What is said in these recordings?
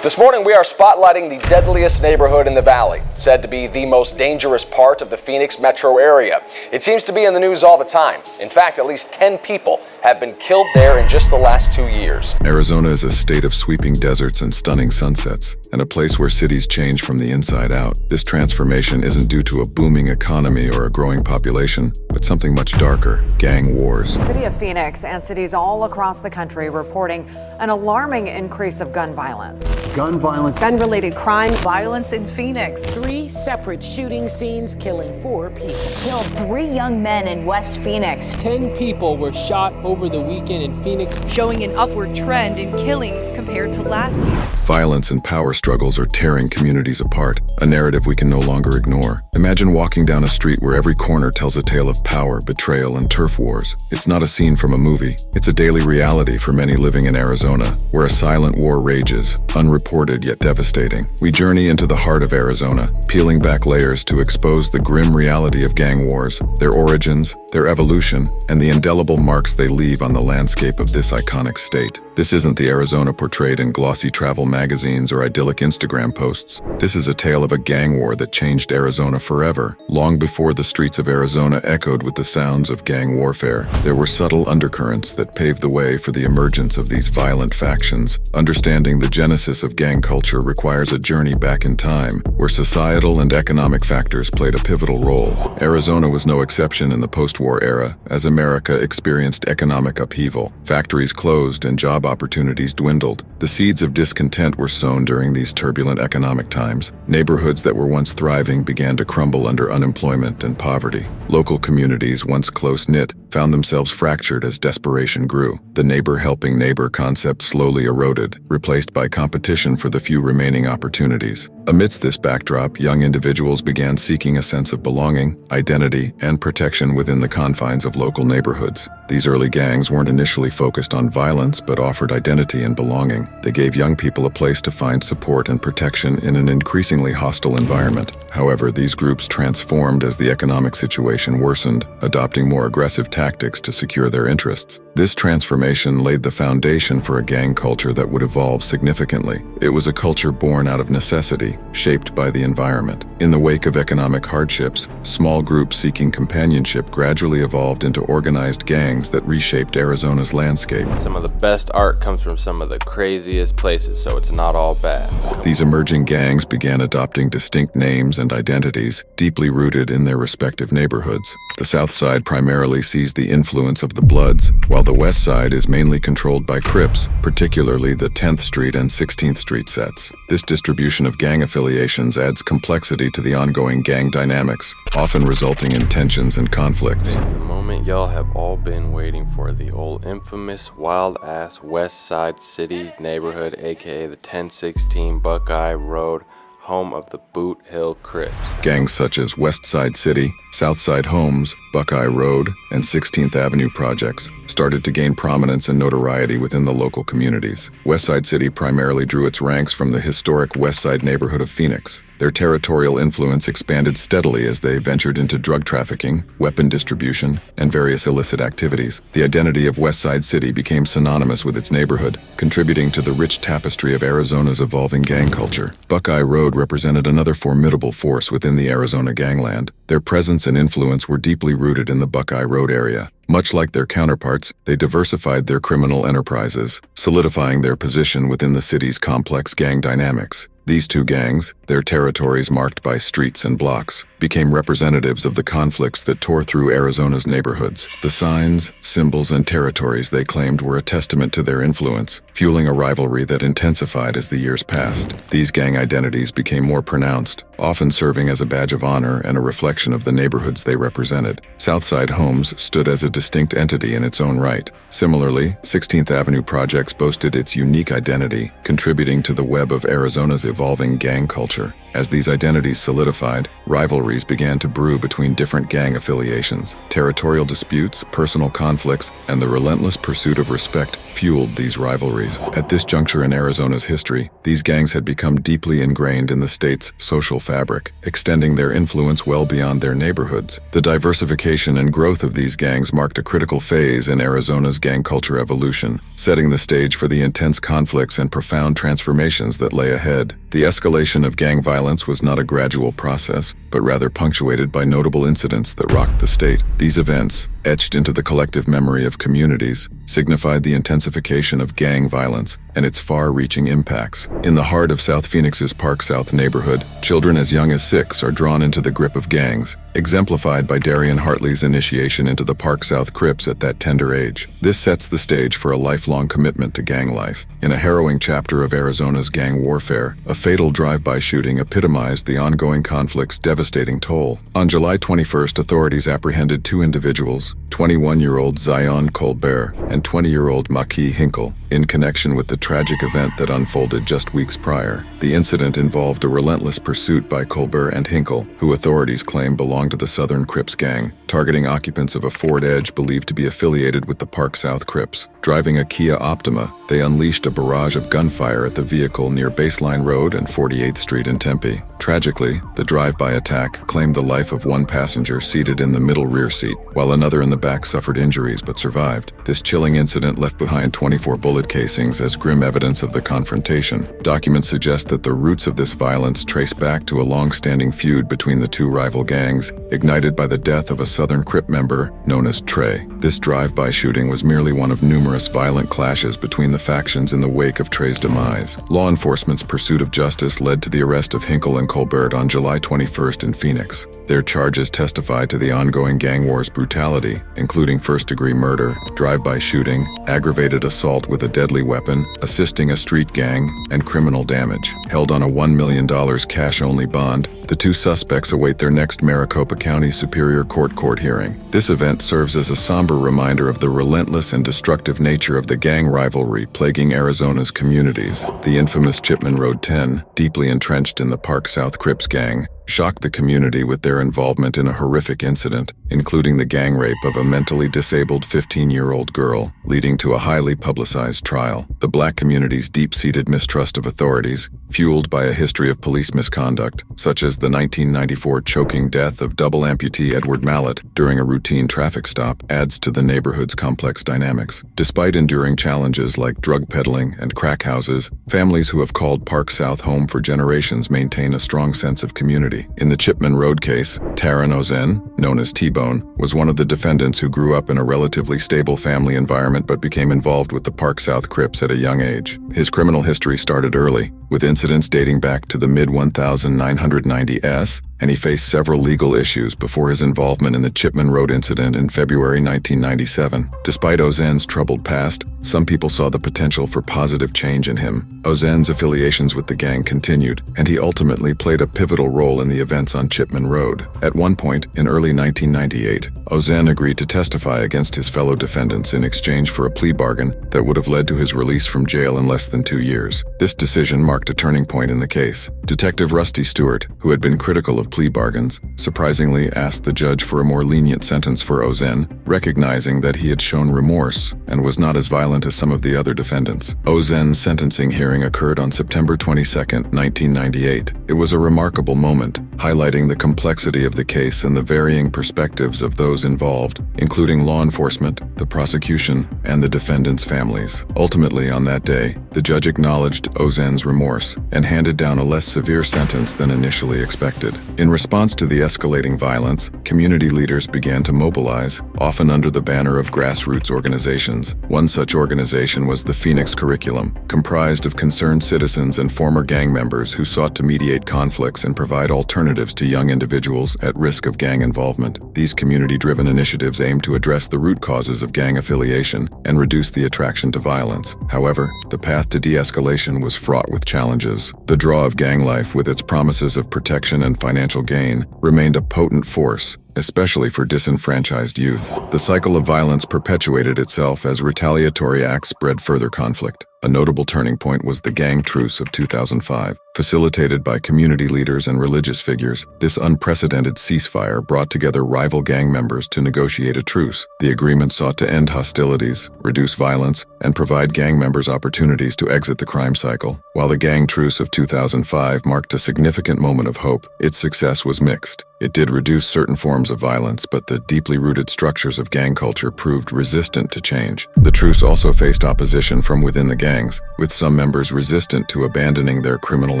This morning, we are spotlighting the deadliest neighborhood in the valley, said to be the most dangerous part of the Phoenix metro area. It seems to be in the news all the time. In fact, at least 10 people have been killed there in just the last 2 years. Arizona is a state of sweeping deserts and stunning sunsets, and a place where cities change from the inside out. This transformation isn't due to a booming economy or a growing population, but something much darker: gang wars. The city of Phoenix and cities all across the country reporting an alarming increase of gun violence. Gun violence, gun-related crime, violence in Phoenix. 3 separate shooting scenes killing 4 people. Killed 3 young men in West Phoenix. 10 people were shot over the weekend in Phoenix, showing an upward trend in killings compared to last year. Violence and power struggles are tearing communities apart, a narrative we can no longer ignore. Imagine walking down a street where every corner tells a tale of power, betrayal, and turf wars. It's not a scene from a movie. It's a daily reality for many living in Arizona, where a silent war rages, unreported yet devastating. We journey into the heart of Arizona, peeling back layers to expose the grim reality of gang wars, their origins, their evolution, and the indelible marks they leave on the landscape of this iconic state. This isn't the Arizona portrayed in glossy travel magazines or idyllic Instagram posts. This is a tale of a gang war that changed Arizona forever. Long before the streets of Arizona echoed with the sounds of gang warfare, there were subtle undercurrents that paved the way for the emergence of these violent factions. Understanding the genesis of gang culture requires a journey back in time, where societal and economic factors played a pivotal role. Arizona was no exception in the post-war era, as America experienced economic upheaval. Factories closed and job opportunities dwindled. The seeds of discontent were sown during these turbulent economic times. Neighborhoods that were once thriving began to crumble under unemployment and poverty. Local communities, once close-knit, found themselves fractured as desperation grew. The neighbor-helping neighbor concept slowly eroded, replaced by competition for the few remaining opportunities. Amidst this backdrop, young individuals began seeking a sense of belonging, identity, and protection within the confines of local neighborhoods. These early gangs weren't initially focused on violence, but offered identity and belonging. They gave young people a place to find support and protection in an increasingly hostile environment. However, these groups transformed as the economic situation worsened, adopting more aggressive tactics to secure their interests. This transformation laid the foundation for a gang culture that would evolve significantly. It was a culture born out of necessity, shaped by the environment. In the wake of economic hardships, small groups seeking companionship gradually evolved into organized gangs that reshaped Arizona's landscape. Some of the best art comes from some of the craziest places, so it's not all bad. These emerging gangs began adopting distinct names and identities, deeply rooted in their respective neighborhoods. The South Side primarily sees the influence of the Bloods, while the West Side is mainly controlled by Crips, particularly the 10th Street and 16th Street sets. This distribution of gang affiliations adds complexity to the ongoing gang dynamics, often resulting in tensions and conflicts. The moment y'all have all been waiting for, the old infamous wild-ass West Side City neighborhood, aka the 1016 Buckeye Road, home of the Boot Hill Crips. Gangs such as West Side City, South Side Homes, Buckeye Road, and 16th Avenue projects started to gain prominence and notoriety within the local communities. West Side City primarily drew its ranks from the historic West Side neighborhood of Phoenix. Their territorial influence expanded steadily as they ventured into drug trafficking, weapon distribution, and various illicit activities. The identity of West Side City became synonymous with its neighborhood, contributing to the rich tapestry of Arizona's evolving gang culture. Buckeye Road represented another formidable force within the Arizona gangland. Their presence and influence were deeply rooted in the Buckeye Road area. Much like their counterparts, they diversified their criminal enterprises, solidifying their position within the city's complex gang dynamics. These two gangs, their territories marked by streets and blocks, became representatives of the conflicts that tore through Arizona's neighborhoods. The signs, symbols, and territories they claimed were a testament to their influence, fueling a rivalry that intensified as the years passed. These gang identities became more pronounced, often serving as a badge of honor and a reflection of the neighborhoods they represented. Southside Homes stood as a distinct entity in its own right. Similarly, 16th Avenue projects boasted its unique identity, contributing to the web of Arizona's evolving gang culture. As these identities solidified, rivalry rivalries began to brew between different gang affiliations. Territorial disputes, personal conflicts, and the relentless pursuit of respect fueled these rivalries. At this juncture in Arizona's history, these gangs had become deeply ingrained in the state's social fabric, extending their influence well beyond their neighborhoods. The diversification and growth of these gangs marked a critical phase in Arizona's gang culture evolution, setting the stage for the intense conflicts and profound transformations that lay ahead. The escalation of gang violence was not a gradual process, but rather punctuated by notable incidents that rocked the state. These events, etched into the collective memory of communities, signified the intensification of gang violence and its far-reaching impacts. In the heart of South Phoenix's Park South neighborhood, children as young as 6 are drawn into the grip of gangs, exemplified by Darian Hartley's initiation into the Park South Crips at that tender age. This sets the stage for a lifelong commitment to gang life. In a harrowing chapter of Arizona's gang warfare, a fatal drive-by shooting epitomized the ongoing conflict's devastating toll. On July 21st, authorities apprehended 2 individuals, 21-year-old Zion Colbert and 20-year-old Maki Hinkle, in connection with the tragic event that unfolded just weeks prior. The incident involved a relentless pursuit by Colbert and Hinkle, who authorities claim belonged to the Southern Crips gang, targeting occupants of a Ford Edge believed to be affiliated with the Park South Crips. Driving a Kia Optima, they unleashed a barrage of gunfire at the vehicle near Baseline Road and 48th Street in Tempe. Tragically, the drive-by attack claimed the life of one passenger seated in the middle rear seat, while another in the back suffered injuries but survived. This chilling incident left behind 24 bullet casings as grim evidence of the confrontation. Documents suggest that the roots of this violence trace back to a long-standing feud between the 2 rival gangs, ignited by the death of a Southern Crip member known as Trey. This drive-by shooting was merely one of numerous violent clashes between the factions in the wake of Trey's demise. Law enforcement's pursuit of justice led to the arrest of Hinkle and Colbert on July 21st in Phoenix. Their charges testified to the ongoing gang war's brutality, including first-degree murder, drive-by shooting, aggravated assault with a deadly weapon, assisting a street gang, and criminal damage. Held on a $1 million cash-only bond, the 2 suspects await their next Maricopa County Superior Court hearing. This event serves as a somber reminder of the relentless and destructive nature of the gang rivalry plaguing Arizona's communities. The infamous Chipman Road 10, deeply entrenched in the Park South Crips gang, shocked the community with their involvement in a horrific incident, including the gang rape of a mentally disabled 15-year-old girl, leading to a highly publicized trial. The Black community's deep-seated mistrust of authorities, fueled by a history of police misconduct, such as the 1994 choking death of double amputee Edward Mallet during a routine traffic stop, adds to the neighborhood's complex dynamics. Despite enduring challenges like drug peddling and crack houses, families who have called Park South home for generations maintain a strong sense of community. In the Chipman Road case, Taron Ozen, known as T-Bone, was one of the defendants who grew up in a relatively stable family environment but became involved with the Park South Crips at a young age. His criminal history started early, with incidents dating back to the mid-1990s, and he faced several legal issues before his involvement in the Chipman Road incident in February 1997. Despite Ozen's troubled past, some people saw the potential for positive change in him. Ozen's affiliations with the gang continued, and he ultimately played a pivotal role in the events on Chipman Road. At one point, in early 1998, Ozen agreed to testify against his fellow defendants in exchange for a plea bargain that would have led to his release from jail in less than 2 years. This decision marked a turning point in the case. Detective Rusty Stewart, who had been critical of plea bargains, surprisingly asked the judge for a more lenient sentence for Ozen, recognizing that he had shown remorse and was not as violent as some of the other defendants. Ozen's sentencing hearing occurred on September 22, 1998. It was a remarkable moment, highlighting the complexity of the case and the varying perspectives of those involved, including law enforcement, the prosecution, and the defendants' families. Ultimately, on that day, the judge acknowledged Ozen's remorse and handed down a less severe sentence than initially expected. In response to the escalating violence, community leaders began to mobilize, often under the banner of grassroots organizations. One such organization was the Phoenix Curriculum, comprised of concerned citizens and former gang members who sought to mediate conflicts and provide alternatives to young individuals at risk of gang involvement. These community-driven initiatives aim to address the root causes of gang affiliation and reduce the attraction to violence. However, the path to de-escalation was fraught with challenges. The draw of gang life, with its promises of protection and financial gain, remained a potent force, especially for disenfranchised youth. The cycle of violence perpetuated itself as retaliatory acts bred further conflict. A notable turning point was the gang truce of 2005. Facilitated by community leaders and religious figures, this unprecedented ceasefire brought together rival gang members to negotiate a truce. The agreement sought to end hostilities, reduce violence, and provide gang members opportunities to exit the crime cycle. While the gang truce of 2005 marked a significant moment of hope, its success was mixed. It did reduce certain forms of violence, but the deeply rooted structures of gang culture proved resistant to change. The truce also faced opposition from within the gangs, with some members resistant to abandoning their criminal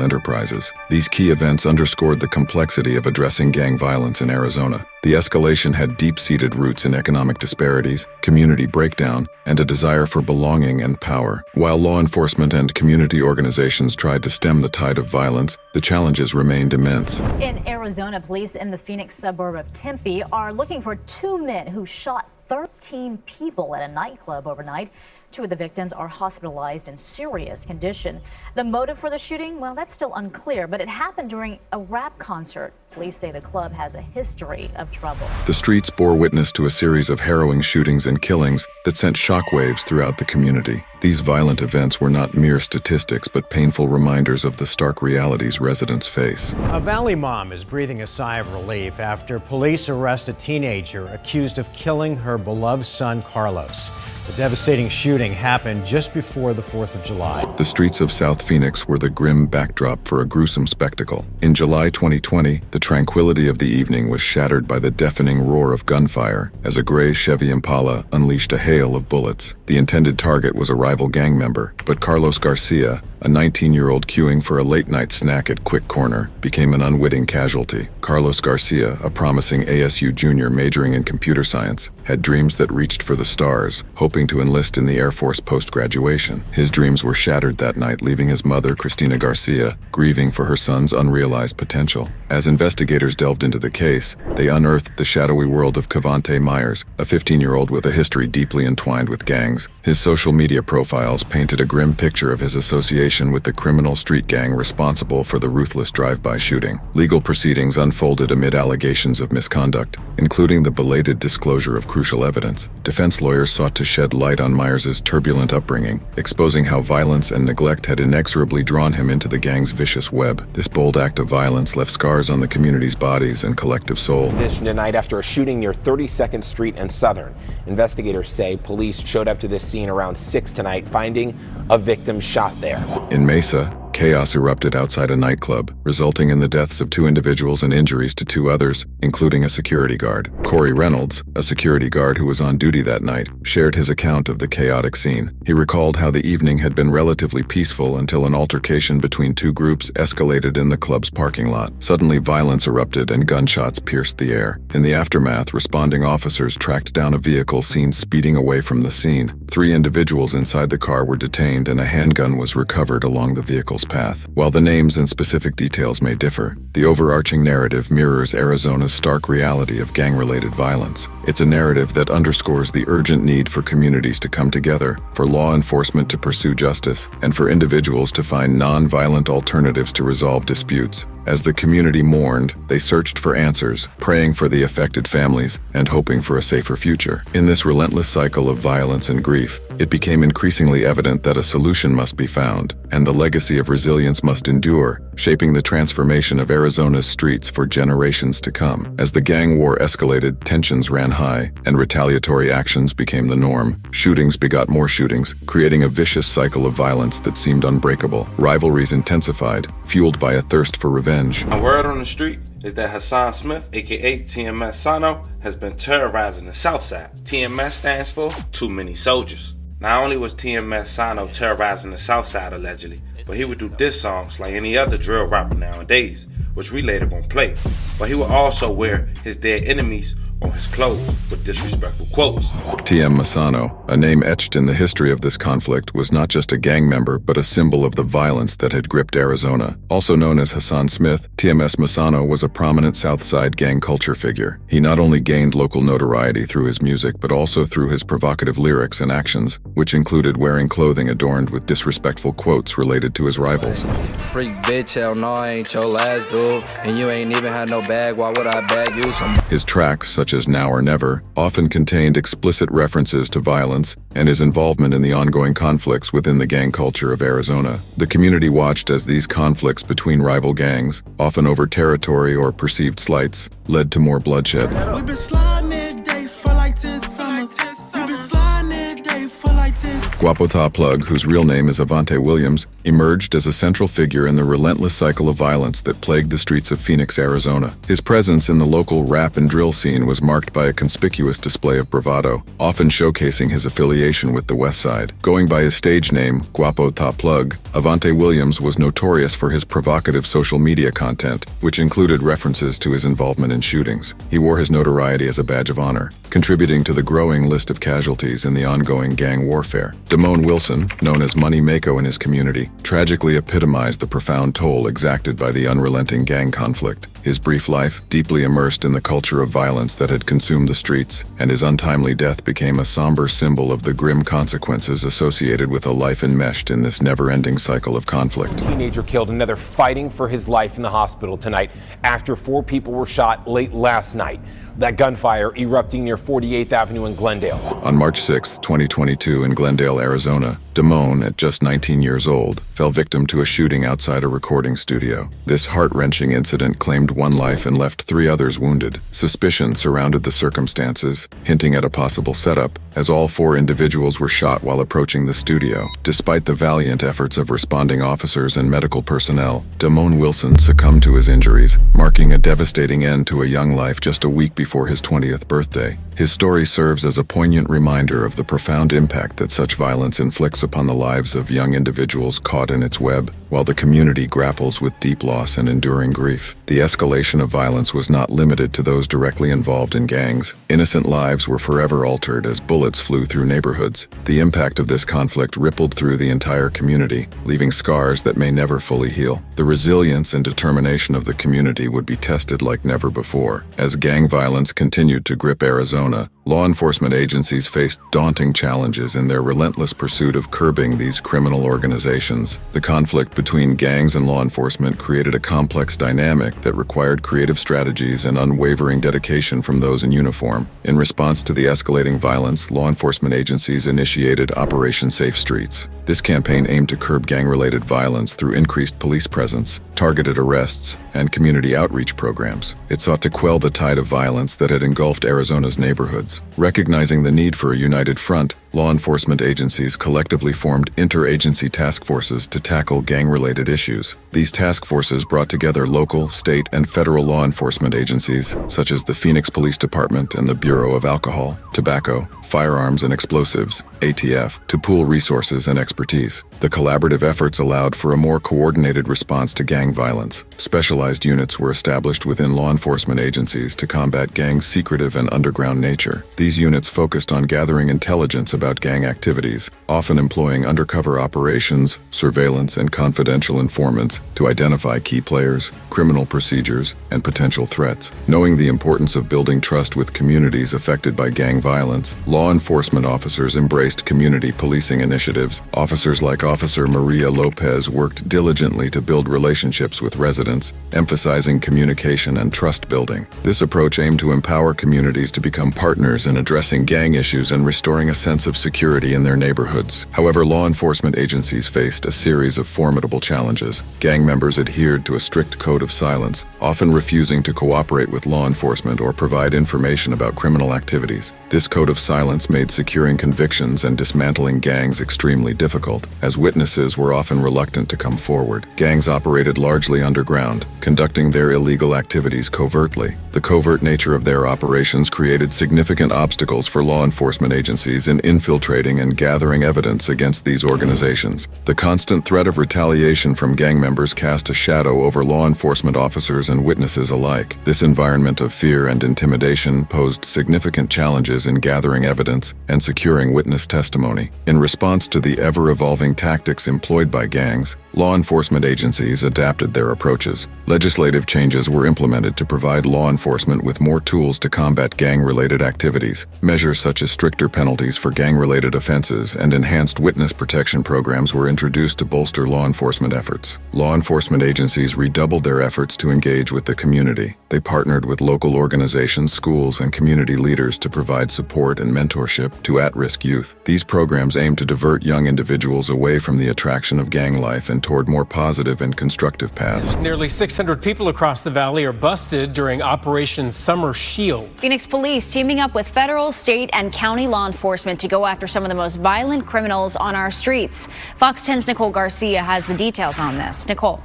enterprises. These key events underscored the complexity of addressing gang violence in Arizona. The escalation had deep-seated roots in economic disparities, community breakdown, and a desire for belonging and power. While law enforcement and community organizations tried to stem the tide of violence, the challenges remained immense. In Arizona, police in the Phoenix suburb of Tempe are looking for 2 men who shot 13 people at a nightclub overnight. 2 of the victims are hospitalized in serious condition. The motive for the shooting, well, that's still unclear, but it happened during a rap concert. Police say the club has a history of trouble. The streets bore witness to a series of harrowing shootings and killings that sent shockwaves throughout the community. These violent events were not mere statistics, but painful reminders of the stark realities residents face. A Valley mom is breathing a sigh of relief after police arrest a teenager accused of killing her beloved son, Carlos. The devastating shooting happened just before the 4th of July. The streets of South Phoenix were the grim backdrop for a gruesome spectacle. In July 2020, the tranquility of the evening was shattered by the deafening roar of gunfire as a gray Chevy Impala unleashed a hail of bullets. The intended target was a rival gang member, but Carlos Garcia, a 19-year-old queuing for a late-night snack at Quick Corner, became an unwitting casualty. Carlos Garcia, a promising ASU junior majoring in computer science, had dreams that reached for the stars, hoping to enlist in the Air Force post-graduation. His dreams were shattered that night, leaving his mother, Cristina Garcia, grieving for her son's unrealized potential. As investigators delved into the case, they unearthed the shadowy world of Cavante Myers, a 15-year-old with a history deeply entwined with gangs. His social media profiles painted a grim picture of his association with the criminal street gang responsible for the ruthless drive-by shooting. Legal proceedings unfolded amid allegations of misconduct, including the belated disclosure of crucial evidence. Defense lawyers sought to shed light on Myers's turbulent upbringing, exposing how violence and neglect had inexorably drawn him into the gang's vicious web. This bold act of violence left scars on the community's bodies and collective soul. Tonight after a shooting near 32nd Street and Southern. Investigators say police showed up to this scene around 6 tonight, finding a victim shot there. In Mesa, chaos erupted outside a nightclub, resulting in the deaths of 2 individuals and injuries to 2 others, including a security guard. Corey Reynolds, a security guard who was on duty that night, shared his account of the chaotic scene. He recalled how the evening had been relatively peaceful until an altercation between 2 groups escalated in the club's parking lot. Suddenly, violence erupted and gunshots pierced the air. In the aftermath, responding officers tracked down a vehicle seen speeding away from the scene. 3 individuals inside the car were detained and a handgun was recovered along the vehicle's path. While the names and specific details may differ, the overarching narrative mirrors Arizona's stark reality of gang-related violence. It's a narrative that underscores the urgent need for communities to come together, for law enforcement to pursue justice, and for individuals to find non-violent alternatives to resolve disputes. As the community mourned, they searched for answers, praying for the affected families and hoping for a safer future. In this relentless cycle of violence and grief, it became increasingly evident that a solution must be found, and the legacy of resilience must endure, shaping the transformation of Arizona's streets for generations to come. As the gang war escalated, tensions ran high, and retaliatory actions became the norm. Shootings begot more shootings, creating a vicious cycle of violence that seemed unbreakable. Rivalries intensified, fueled by a thirst for revenge. A word on the street is that Hassan Smith, aka TMS Sono, has been terrorizing the South Side. TMS stands for Too Many Soldiers. Not only was TMS Sono terrorizing the South Side allegedly, but he would do diss songs like any other drill rapper nowadays, which we later won't play. But he would also wear his dead enemies on his clothes with disrespectful quotes. TMS Sono, a name etched in the history of this conflict, was not just a gang member but a symbol of the violence that had gripped Arizona. Also known as Hassan Smith, TMS Sono was a prominent South Side gang culture figure. He not only gained local notoriety through his music but also through his provocative lyrics and actions, which included wearing clothing adorned with disrespectful quotes related to his rivals. Freak bitch, hell no, I ain't your last dude, and you ain't even had no bag, why would I bag you some? His tracks, such as Now or Never, often contained explicit references to violence and his involvement in the ongoing conflicts within the gang culture of Arizona. The community watched as these conflicts between rival gangs, often over territory or perceived slights, led to more bloodshed. We've been sliding every day for like 10 summers. We've been sliding every day for like 10 Guapo Plug, whose real name is Avante Williams, emerged as a central figure in the relentless cycle of violence that plagued the streets of Phoenix, Arizona. His presence in the local rap and drill scene was marked by a conspicuous display of bravado, often showcasing his affiliation with the West Side. Going by his stage name, Guapo Plug, Avante Williams was notorious for his provocative social media content, which included references to his involvement in shootings. He wore his notoriety as a badge of honor, contributing to the growing list of casualties in the ongoing gang warfare. Damone Wilson, known as Money Mako in his community, tragically epitomized the profound toll exacted by the unrelenting gang conflict. His brief life, deeply immersed in the culture of violence that had consumed the streets, and his untimely death became a somber symbol of the grim consequences associated with a life enmeshed in this never-ending cycle of conflict. A teenager killed, another fighting for his life in the hospital tonight after 4 people were shot late last night. That gunfire erupting near 48th Avenue in Glendale. On March 6, 2022, in Glendale, Arizona, Damone, at just 19 years old, fell victim to a shooting outside a recording studio. This heart-wrenching incident claimed 1 life and left 3 others wounded. Suspicion surrounded the circumstances, hinting at a possible setup, as all 4 individuals were shot while approaching the studio. Despite the valiant efforts of responding officers and medical personnel, Damone Wilson succumbed to his injuries, marking a devastating end to a young life just a week before his 20th birthday. His story serves as a poignant reminder of the profound impact that such violence inflicts upon the lives of young individuals caught in its web, while the community grapples with deep loss and enduring grief. The escalation of violence was not limited to those directly involved in gangs. Innocent lives were forever altered as bullets flew through neighborhoods. The impact of this conflict rippled through the entire community, leaving scars that may never fully heal. The resilience and determination of the community would be tested like never before. As gang violence continued to grip Arizona, law enforcement agencies faced daunting challenges in their relentless pursuit of curbing these criminal organizations. The conflict between gangs and law enforcement created a complex dynamic that required creative strategies and unwavering dedication from those in uniform. In response to the escalating violence, law enforcement agencies initiated Operation Safe Streets. This campaign aimed to curb gang-related violence through increased police presence, targeted arrests, and community outreach programs. It sought to quell the tide of violence that had engulfed Arizona's neighborhoods. Recognizing the need for a united front, law enforcement agencies collectively formed interagency task forces to tackle gang-related issues. These task forces brought together local, state, and federal law enforcement agencies, such as the Phoenix Police Department and the Bureau of Alcohol, Tobacco, Firearms and Explosives, ATF, to pool resources and expertise. The collaborative efforts allowed for a more coordinated response to gang violence. Specialized units were established within law enforcement agencies to combat gangs' secretive and underground nature. These units focused on gathering intelligence about gang activities, often employing undercover operations, surveillance, and confidential informants to identify key players, criminal procedures, and potential threats. Knowing the importance of building trust with communities affected by gang violence, law enforcement officers embraced community policing initiatives. Officers like Officer Maria Lopez worked diligently to build relationships with residents, emphasizing communication and trust building. This approach aimed to empower communities to become partners in addressing gang issues and restoring a sense of security in their neighborhoods. However, law enforcement agencies faced a series of formidable challenges. Gang members adhered to a strict code of silence, often refusing to cooperate with law enforcement or provide information about criminal activities. This code of silence made securing convictions and dismantling gangs extremely difficult, as witnesses were often reluctant to come forward. Gangs operated largely underground, conducting their illegal activities covertly. The covert nature of their operations created significant obstacles for law enforcement agencies in infiltrating and gathering evidence against these organizations. The constant threat of retaliation from gang members cast a shadow over law enforcement officers and witnesses alike. This environment of fear and intimidation posed significant challenges in gathering evidence and securing witness testimony. In response to the ever-evolving tactics employed by gangs, law enforcement agencies adapted their approaches. Legislative changes were implemented to provide law enforcement with more tools to combat gang-related activities. Measures such as stricter penalties for gang-related offenses and enhanced witness protection programs were introduced to bolster law enforcement efforts. Law enforcement agencies redoubled their efforts to engage with the community. They partnered with local organizations, schools, and community leaders to provide support and mentorship to at-risk youth. These programs aim to divert young individuals away from the attraction of gang life and toward more positive and constructive paths. Nearly 600 people across the valley are busted during Operation Summer Shield. Phoenix police teaming up with federal, state, and county law enforcement to go after some of the most violent criminals on our streets. Fox 10's Nicole Garcia has the details on this. Nicole.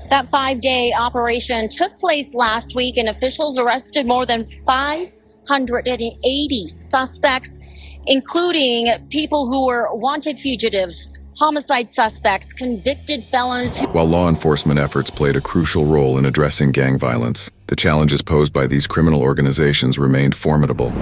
That 5-day operation took place last week, and officials arrested more than 580 suspects, including people who were wanted fugitives, homicide suspects, convicted felons. While law enforcement efforts played a crucial role in addressing gang violence, the challenges posed by these criminal organizations remained formidable.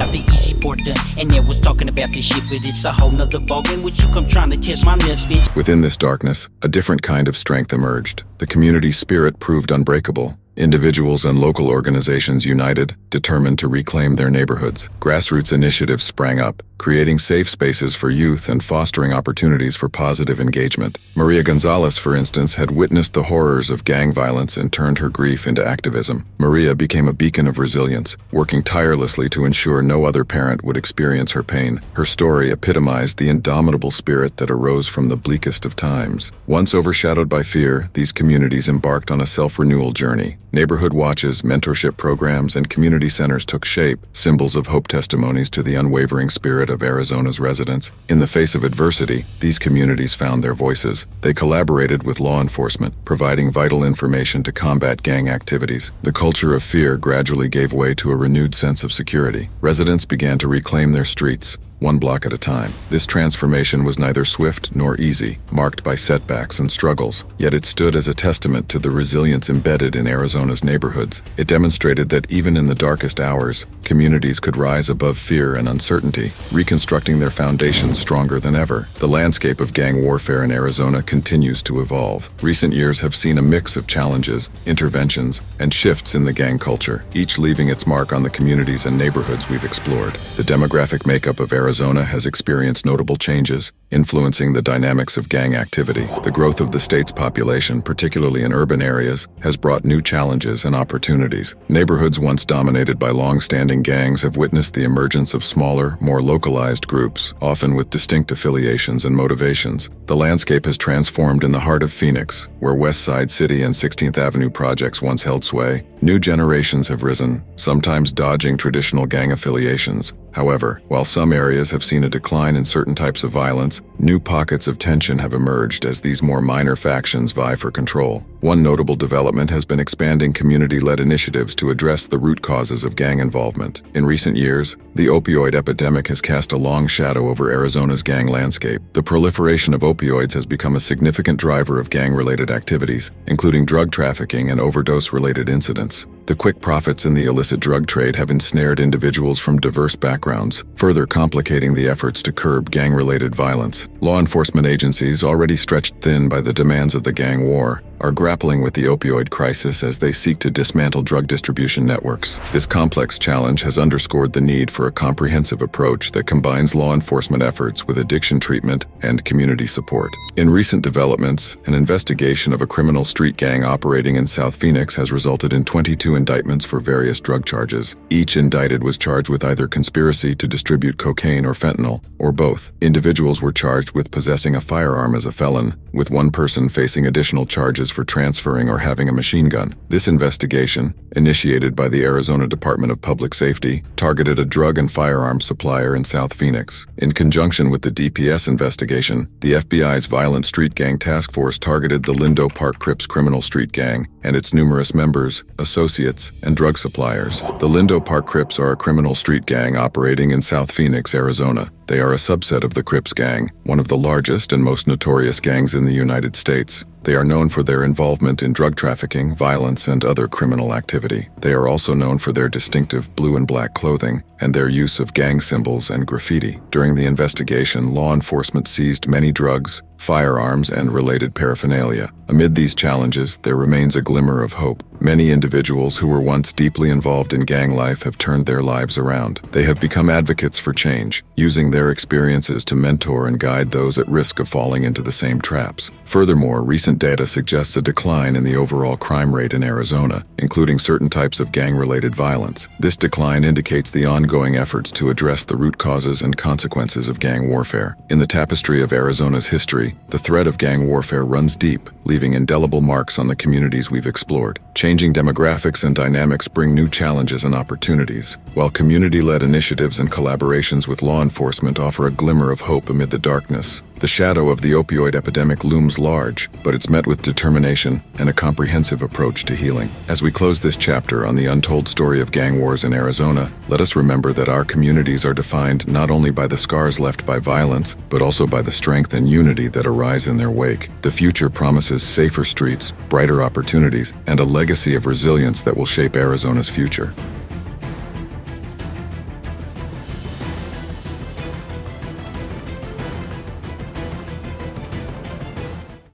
Within this darkness, a different kind of strength emerged. The community spirit proved unbreakable. Individuals and local organizations united, determined to reclaim their neighborhoods. Grassroots initiatives sprang up, creating safe spaces for youth and fostering opportunities for positive engagement. Maria Gonzalez, for instance, had witnessed the horrors of gang violence and turned her grief into activism. Maria became a beacon of resilience, working tirelessly to ensure no other parent would experience her pain. Her story epitomized the indomitable spirit that arose from the bleakest of times. Once overshadowed by fear, these communities embarked on a self-renewal journey. Neighborhood watches, mentorship programs, and community centers took shape, symbols of hope testimonies to the unwavering spirit of Arizona's residents. In the face of adversity, these communities found their voices. They collaborated with law enforcement, providing vital information to combat gang activities. The culture of fear gradually gave way to a renewed sense of security. Residents began to reclaim their streets, one block at a time. This transformation was neither swift nor easy, marked by setbacks and struggles, yet it stood as a testament to the resilience embedded in Arizona's neighborhoods. It demonstrated that even in the darkest hours, communities could rise above fear and uncertainty, reconstructing their foundations stronger than ever. The landscape of gang warfare in Arizona continues to evolve. Recent years have seen a mix of challenges, interventions, and shifts in the gang culture, each leaving its mark on the communities and neighborhoods we've explored. The demographic makeup of Arizona has experienced notable changes, influencing the dynamics of gang activity. The growth of the state's population, particularly in urban areas, has brought new challenges and opportunities. Neighborhoods once dominated by long-standing gangs have witnessed the emergence of smaller, more localized groups, often with distinct affiliations and motivations. The landscape has transformed in the heart of Phoenix, where West Side City and 16th Avenue projects once held sway. New generations have risen, sometimes dodging traditional gang affiliations. However, while some areas have seen a decline in certain types of violence, new pockets of tension have emerged as these more minor factions vie for control. One notable development has been expanding community-led initiatives to address the root causes of gang involvement. In recent years, the opioid epidemic has cast a long shadow over Arizona's gang landscape. The proliferation of opioids has become a significant driver of gang-related activities, including drug trafficking and overdose-related incidents. The quick profits in the illicit drug trade have ensnared individuals from diverse backgrounds, further complicating the efforts to curb gang-related violence. Law enforcement agencies, already stretched thin by the demands of the gang war, are grappling with the opioid crisis as they seek to dismantle drug distribution networks. This complex challenge has underscored the need for a comprehensive approach that combines law enforcement efforts with addiction treatment and community support. In recent developments, an investigation of a criminal street gang operating in South Phoenix has resulted in 22 indictments for various drug charges. Each indicted was charged with either conspiracy to distribute cocaine or fentanyl, or both. Individuals were charged with possessing a firearm as a felon, with one person facing additional charges for transferring or having a machine gun. This investigation, initiated by the Arizona Department of Public Safety, targeted a drug and firearms supplier in South Phoenix. In conjunction with the DPS investigation, the FBI's Violent Street Gang Task Force targeted the Lindo Park Crips criminal street gang and its numerous members, associates, and drug suppliers. The Lindo Park Crips are a criminal street gang operating in South Phoenix, Arizona. They are a subset of the Crips gang, one of the largest and most notorious gangs in the United States. They are known for their involvement in drug trafficking, violence, and other criminal activity. They are also known for their distinctive blue and black clothing and their use of gang symbols and graffiti. During the investigation, law enforcement seized many drugs, firearms, and related paraphernalia. Amid these challenges, there remains a glimmer of hope. Many individuals who were once deeply involved in gang life have turned their lives around. They have become advocates for change, using their experiences to mentor and guide those at risk of falling into the same traps. Furthermore, recent data suggests a decline in the overall crime rate in Arizona, including certain types of gang-related violence. This decline indicates the ongoing efforts to address the root causes and consequences of gang warfare. In the tapestry of Arizona's history, the thread of gang warfare runs deep, leaving indelible marks on the communities we've explored. Changing demographics and dynamics bring new challenges and opportunities, while community-led initiatives and collaborations with law enforcement offer a glimmer of hope amid the darkness. The shadow of the opioid epidemic looms large, but it's met with determination and a comprehensive approach to healing. As we close this chapter on the untold story of gang wars in Arizona, let us remember that our communities are defined not only by the scars left by violence, but also by the strength and unity that arise in their wake. The future promises safer streets, brighter opportunities, and a legacy of resilience that will shape Arizona's future.